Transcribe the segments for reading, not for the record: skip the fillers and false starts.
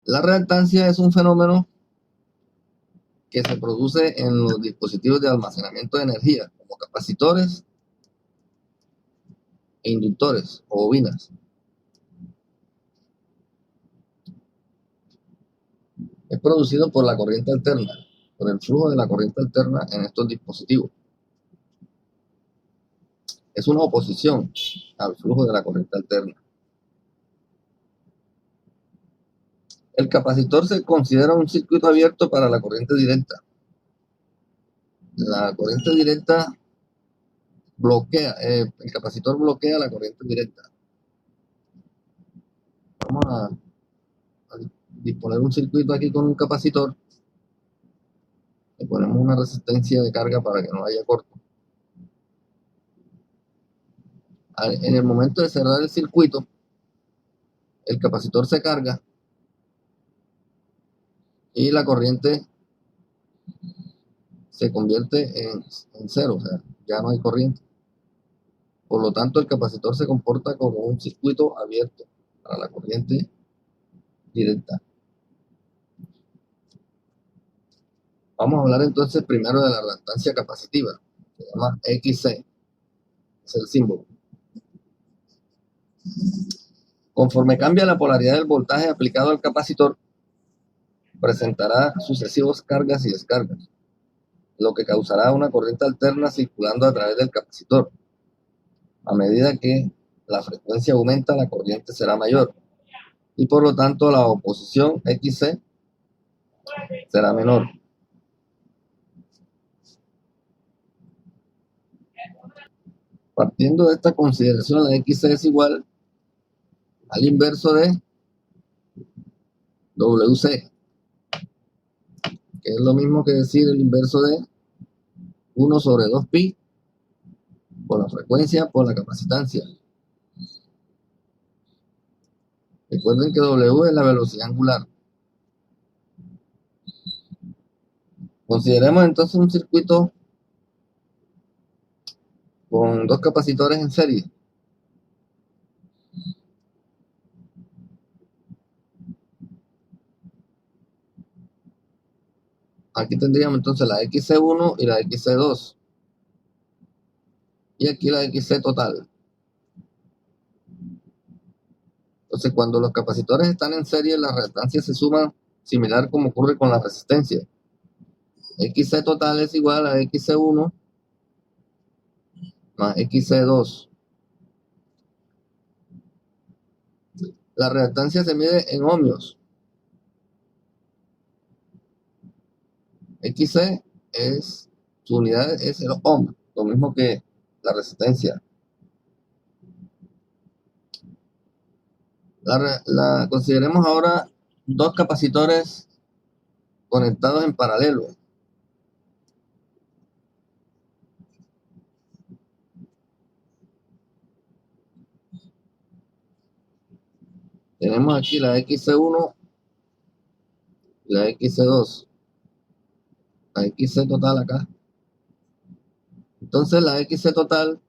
La reactancia es un fenómeno que se produce en los dispositivos de almacenamiento de energía, como capacitores e inductores o bobinas. Es producido por la corriente alterna, por el flujo de la corriente alterna en estos dispositivos. Es una oposición al flujo de la corriente alterna. El capacitor se considera un circuito abierto para la corriente directa. La corriente directa bloquea, el capacitor bloquea la corriente directa. Vamos a disponer un circuito aquí con un capacitor. Le ponemos una resistencia de carga para que no haya corto. En el momento de cerrar el circuito, el capacitor se carga y la corriente se convierte en cero, o sea, ya no hay corriente. Por lo tanto, el capacitor se comporta como un circuito abierto para la corriente directa. Vamos a hablar entonces primero de la reactancia capacitiva, se llama XC, es el símbolo. Conforme cambia la polaridad del voltaje aplicado al capacitor, presentará sucesivas cargas y descargas, lo que causará una corriente alterna circulando a través del capacitor. A medida que la frecuencia aumenta, la corriente será mayor y por lo tanto la oposición XC será menor. Partiendo de esta consideración, la XC es igual al inverso de WC, que es lo mismo que decir el inverso de 1 sobre 2pi por la frecuencia por la capacitancia. Recuerden que W es la velocidad angular. Consideremos entonces un circuito con dos capacitores en serie. Aquí tendríamos entonces la XC1 y la XC2. Y aquí la XC total. Entonces, cuando los capacitores están en serie, las reactancias se suman similar como ocurre con la resistencia. XC total es igual a XC1 más XC2. La reactancia se mide en ohmios. XC su unidad es el ohm, lo mismo que la resistencia. Consideremos ahora dos capacitores conectados en paralelo. Tenemos aquí la XC1 y la XC2. La XC total acá. Entonces la XC total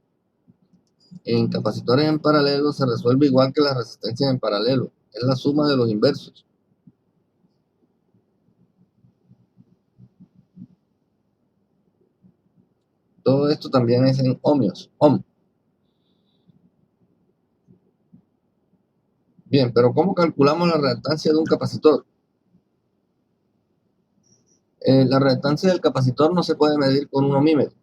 en capacitores en paralelo se resuelve igual que la resistencia en paralelo. Es la suma de los inversos. Todo esto también es en ohmios. Ohm. Bien, pero ¿cómo calculamos la reactancia de un capacitor? La reactancia del capacitor no se puede medir con un ohmímetro.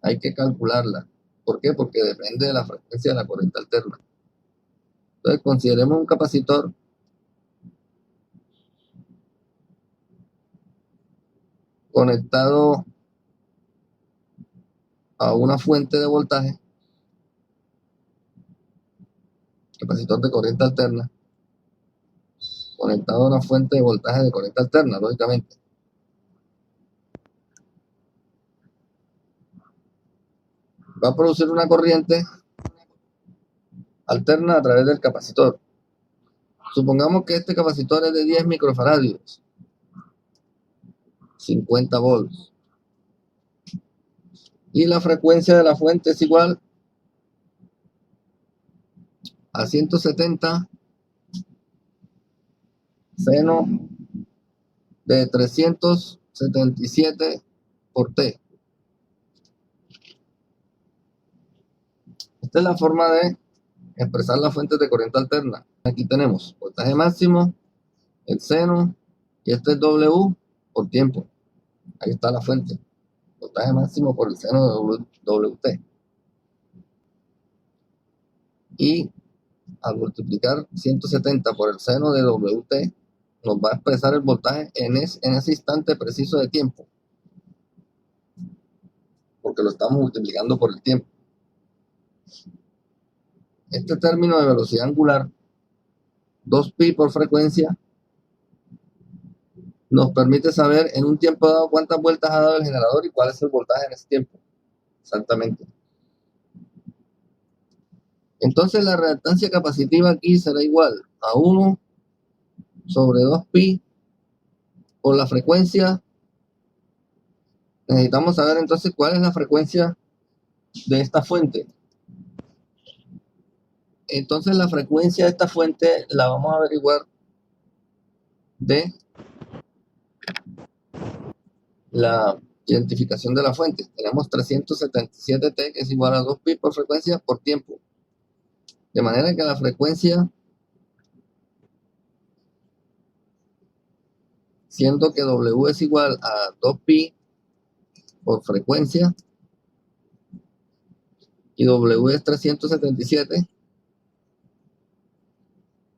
Hay que calcularla. ¿Por qué? Porque depende de la frecuencia de la corriente alterna. Entonces, consideremos un capacitor conectado a una fuente de voltaje, capacitor de corriente alterna, conectado a una fuente de voltaje de corriente alterna, lógicamente. Va a producir una corriente alterna a través del capacitor. Supongamos que este capacitor es de 10 microfaradios, 50 volts. Y la frecuencia de la fuente es igual a 170 seno de 377 por T. Esta es la forma de expresar las fuentes de corriente alterna. Aquí tenemos voltaje máximo, el seno, y este es W por tiempo. Ahí está la fuente. Voltaje máximo por el seno de WT. Y al multiplicar 170 por el seno de WT, nos va a expresar el voltaje en ese instante preciso de tiempo, porque lo estamos multiplicando por el tiempo. Este término de velocidad angular, 2pi por frecuencia, nos permite saber en un tiempo dado cuántas vueltas ha dado el generador y cuál es el voltaje en ese tiempo. Exactamente. Entonces la reactancia capacitiva aquí será igual a 1 sobre 2pi por la frecuencia. Necesitamos saber entonces cuál es la frecuencia de esta fuente. Entonces la frecuencia de esta fuente la vamos a averiguar de la identificación de la fuente. Tenemos 377T, que es igual a 2pi por frecuencia por tiempo. De manera que la frecuencia, siendo que W es igual a 2pi por frecuencia y W es 377,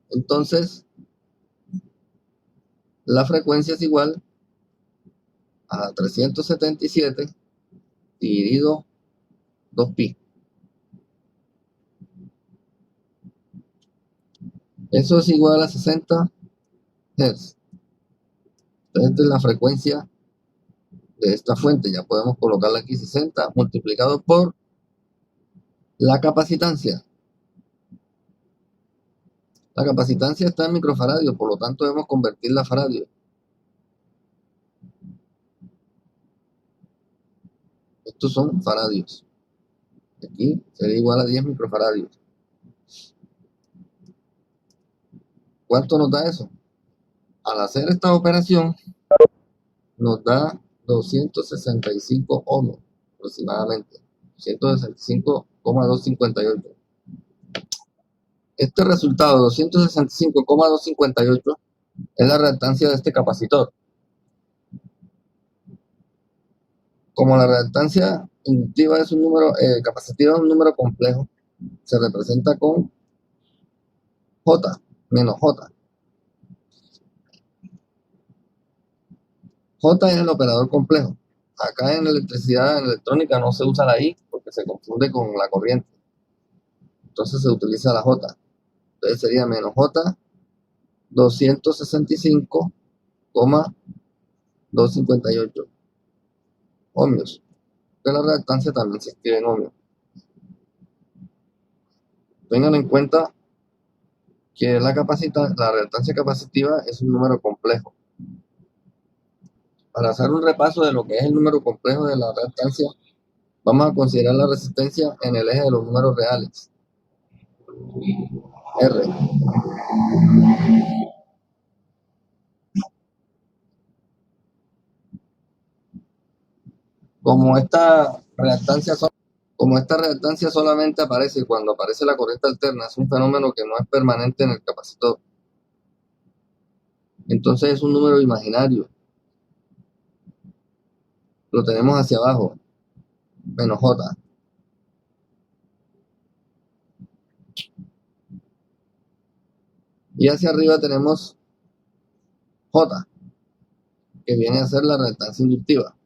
entonces la frecuencia es igual a 377 dividido 2pi. Eso es igual a 60 Hz. Esta es la frecuencia de esta fuente. Ya podemos colocarla aquí, 60 multiplicado por la capacitancia. La capacitancia está en microfaradios, por lo tanto debemos convertirla a faradios. Estos son faradios. Aquí sería igual a 10 microfaradios. ¿Cuánto nos da eso? Al hacer esta operación, nos da 265 ohms aproximadamente. 265,258. Este resultado, 265,258, es la reactancia de este capacitor. Como la reactancia inductiva es un número, capacitiva es un número complejo, se representa con J menos J. J es el operador complejo. Acá en electricidad, en electrónica, no se usa la I porque se confunde con la corriente. Entonces se utiliza la J. Entonces sería menos J 265,258 ohmios. De la reactancia también se escribe en ohmios. Tengan en cuenta que la reactancia capacitiva es un número complejo. Para hacer un repaso de lo que es el número complejo de la reactancia, vamos a considerar la resistencia en el eje de los números reales. R. Como esta reactancia solamente aparece cuando aparece la corriente alterna, es un fenómeno que no es permanente en el capacitor. Entonces es un número imaginario. Lo tenemos hacia abajo, menos J. Y hacia arriba tenemos J, que viene a ser la reactancia inductiva.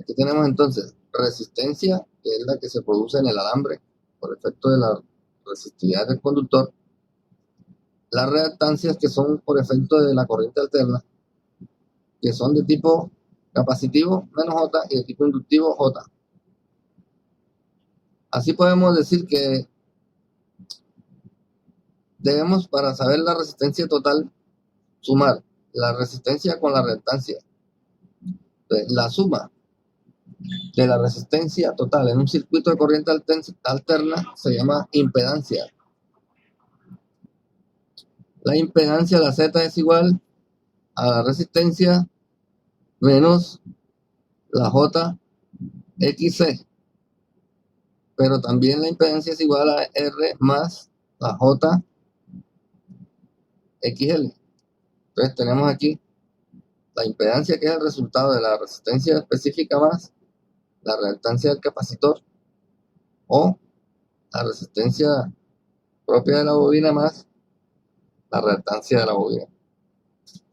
Aquí tenemos entonces resistencia, que es la que se produce en el alambre por efecto de la resistividad del conductor. Las reactancias, que son por efecto de la corriente alterna, que son de tipo capacitivo menos J y de tipo inductivo J. Así podemos decir que debemos, para saber la resistencia total, sumar la resistencia con la reactancia. Entonces, la suma de la resistencia total en un circuito de corriente alterna se llama impedancia. La impedancia, la Z, es igual a la resistencia menos la JXC. Pero también la impedancia es igual a R más la JXL. Entonces tenemos aquí la impedancia, que es el resultado de la resistencia específica más la reactancia del capacitor, o la resistencia propia de la bobina más la reactancia de la bobina.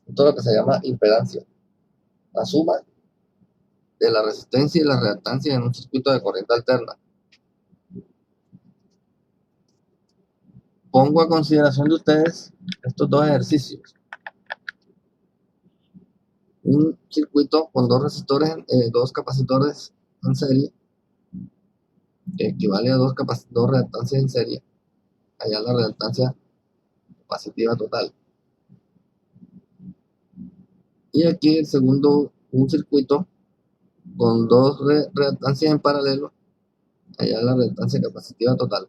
Esto es lo que se llama impedancia, la suma de la resistencia y la reactancia en un circuito de corriente alterna. Pongo a consideración de ustedes estos dos ejercicios. Un circuito con dos resistores, dos capacitores en serie, que equivale a dos reactancias en serie. Allá la reactancia capacitiva total. Y aquí el segundo, un circuito con dos reactancias en paralelo. Allá la reactancia capacitiva total.